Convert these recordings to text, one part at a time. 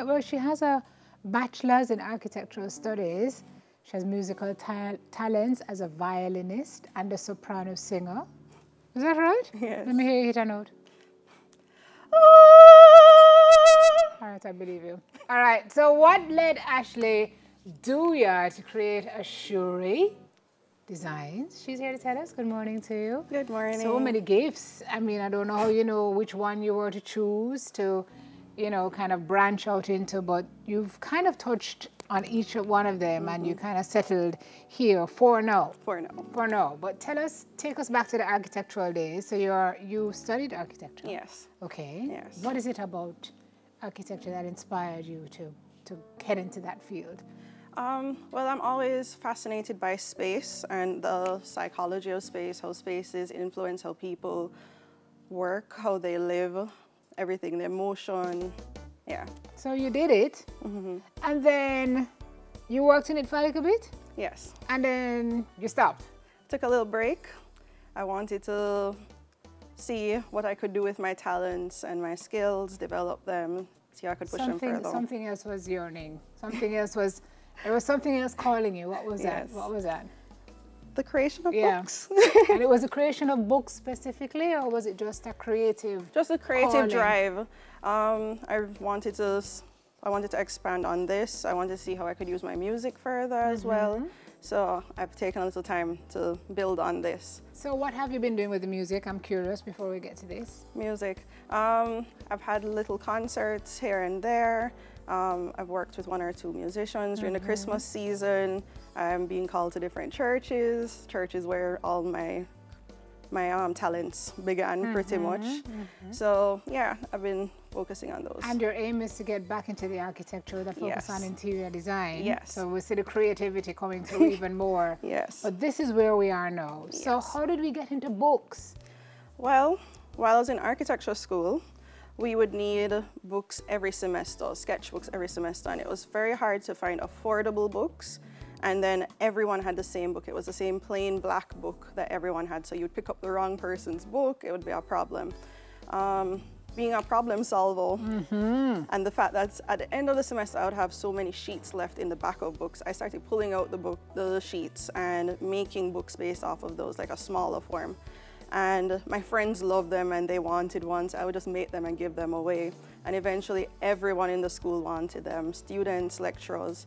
right. Well, she has a bachelor's in architectural studies. She has musical talents as a violinist and a soprano singer. Is that right? Yes. Let me hear you hit a note. All right, I believe you. All right, so what led Ashley Dooyer to create Ashurii Designs? She's here to tell us. Good morning to you. Good morning. So many gifts. I mean, I don't know how you know which one you were to choose to, you know, kind of branch out into, but you've kind of touched on each one of them and you kind of settled here for now. For now. For now. But take us back to the architectural days. So you studied architecture? Yes. Okay. Yes. What is it about architecture that inspired you to head into that field? Well, I'm always fascinated by space and the psychology of space, how spaces influence how people work, how they live, everything, their motion, yeah. So you did it, and then you worked in it for a little bit? Yes. And then you stopped? Took a little break. I wanted to see what I could do with my talents and my skills, develop them, see how I could push them further. Something else was yearning. There was something else calling you. What was that? What was that? The creation of books. And it was a creation of books specifically, or was it just a creative? Just a creative calling? drive. I wanted to expand on this. I wanted to see how I could use my music further as well. So I've taken a little time to build on this. So what have you been doing with the music? I'm curious before we get to this. Music. I've had little concerts here and there. I've worked with 1 or 2 musicians during the Christmas season. I'm being called to different churches where all my talents began pretty much. So yeah, I've been focusing on those. And your aim is to get back into the architecture with a focus on interior design. Yes. So we see the creativity coming through even more. Yes. But this is where we are now. Yes. So how did we get into books? Well, while I was in architecture school, we would need books every semester, sketchbooks every semester, and it was very hard to find affordable books. And then everyone had the same book. It was the same plain black book that everyone had. So you'd pick up the wrong person's book, it would be a problem. Being a problem solver, and the fact that at the end of the semester I would have so many sheets left in the back of books, I started pulling out the sheets and making books based off of those, like a smaller form. And my friends loved them and they wanted one, so I would just make them and give them away. And eventually everyone in the school wanted them, students, lecturers.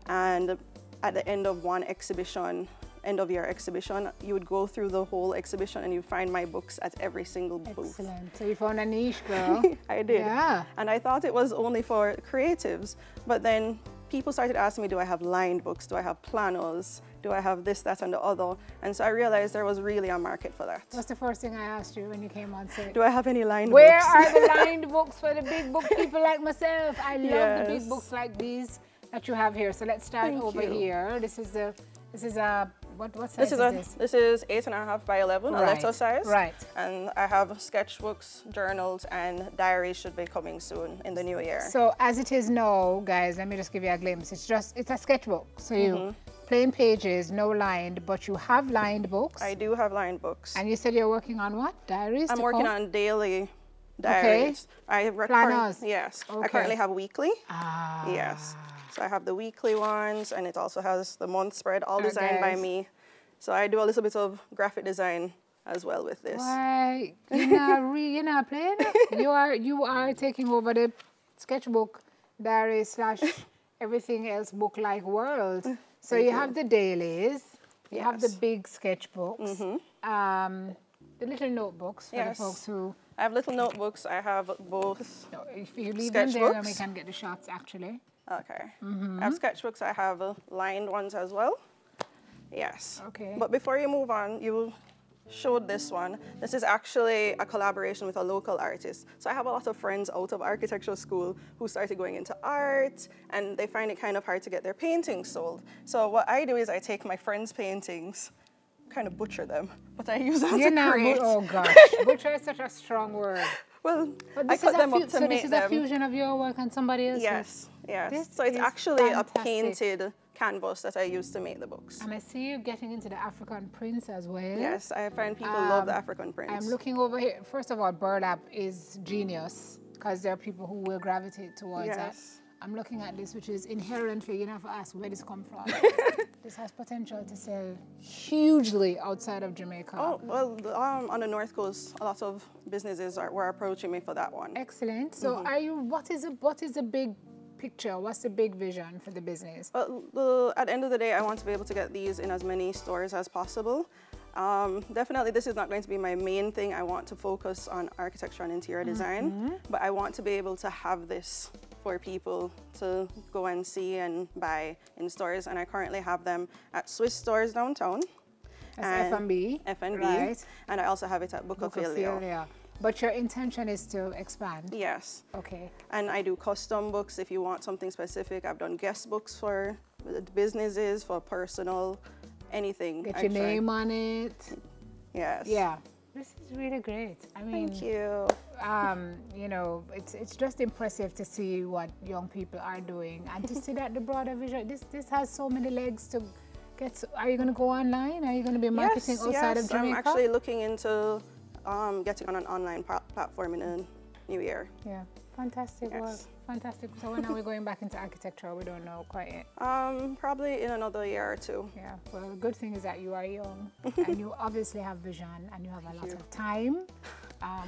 And at the end of one exhibition, end of year exhibition, you would go through the whole exhibition and you find my books at every single booth. Excellent. So you found a niche, girl. I did. Yeah. And I thought it was only for creatives, but then people started asking me, do I have lined books? Do I have planners? Do I have this, that, and the other? And so I realized there was really a market for that. What's the first thing I asked you when you came on set? Do I have any lined Where books? are the lined books for the big book people like myself? I love the big books like these that you have here. So let's start over here. This is what size is this? This is 8.5 by 11, a letter size. Right. And I have sketchbooks, journals, and diaries should be coming soon in the new year. So as it is now, guys, let me just give you a glimpse. It's a sketchbook. So you plain pages, no lined, but you have lined books. I do have lined books. And you said you're working on what? Diaries? I'm working on daily diaries. Planners? Yes. Okay. I currently have weekly. Ah. Yes. So I have the weekly ones, and it also has the month spread, all designed by me. So I do a little bit of graphic design as well with this. Why? You're not playing? You are taking over the sketchbook, diary / everything else book-like world. So you have the dailies, you have the big sketchbooks, the little notebooks for the folks who... I have little notebooks. I have both. No, if you leave them there, then we can get the shots actually. Okay. I have sketchbooks. I have lined ones as well. Yes. Okay. But before you move on, you showed this one. This is actually a collaboration with a local artist. So I have a lot of friends out of architecture school who started going into art, and they find it kind of hard to get their paintings sold. So what I do is I take my friends' paintings, kind of butcher them, but I use them to create. Oh gosh, butcher is such a strong word. Well, I cut them up to make them. So this is a fusion of your work and somebody else's? Yes, yes. This so it's actually fantastic. a painted canvas that I use to make the books. And I see you getting into the African prints as well. Yes, I find people love the African prints. I'm looking over here. First of all, burlap is genius because there are people who will gravitate towards that. I'm looking at this, which is inherently, you have to ask where this come from. This has potential to sell hugely outside of Jamaica. Oh, well, on the North Coast, a lot of businesses were approaching me for that one. Excellent. So what is the big picture? What's the big vision for the business? Well, at the end of the day, I want to be able to get these in as many stores as possible. Definitely, this is not going to be my main thing. I want to focus on architecture and interior design, but I want to be able to have this for people to go and see and buy in stores. And I currently have them at Swiss stores downtown. That's F&B. F&B. Right. And I also have it at Bookophilia. But your intention is to expand? Yes. Okay. And I do custom books if you want something specific. I've done guest books for the businesses, for personal, anything. Get your name on it. Yes. Yeah. This is really great. I mean, thank you. You know, it's just impressive to see what young people are doing and to see that the broader vision. This has so many legs to get. Are you going to go online? Are you going to be marketing outside of Jamaica? I'm actually looking into getting on an online platform in the new year. Yeah, fantastic work. Fantastic. So when are we going back into architecture? We don't know quite yet. Probably in another year or two. Yeah. Well, the good thing is that you are young and you obviously have vision and you have a lot of time.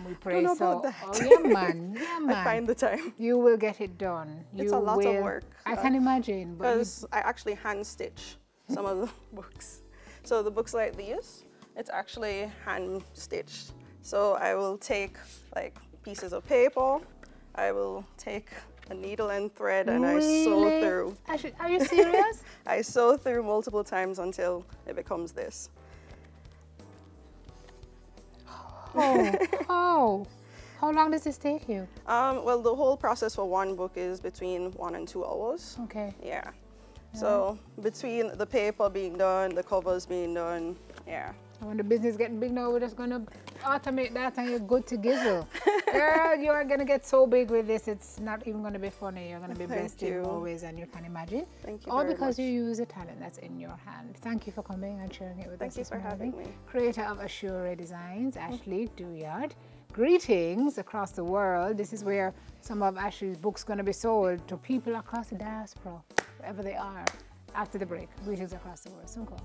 We pray so. Oh yeah, man. Yeah, man. I find the time. You will get it done. It's a lot of work. I can imagine. Because I actually hand stitch some of the books. So the books like these, it's actually hand stitched. So I will take like pieces of paper. I will take a needle and thread and I sew through. Are you serious? I sew through multiple times until it becomes this. Oh, how long does this take you? Well, the whole process for one book is between 1 and 2 hours. Okay. Yeah. So between the paper being done, the covers being done, yeah. When the business getting big now, we're just going to automate that and you're good to gizzle. Girl, you are going to get so big with this, it's not even going to be funny. You're going to be blessed in more ways than you can imagine. Thank you All very because much. you use a talent that's in your hand. Thank you for coming and sharing it with us. Thank you for having me. Creator of Ashurii Designs, Ashley Duyard. Greetings across the world. This is where some of Ashurii's books going to be sold to people across the diaspora, wherever they are. After the break, greetings across the world. Soon call.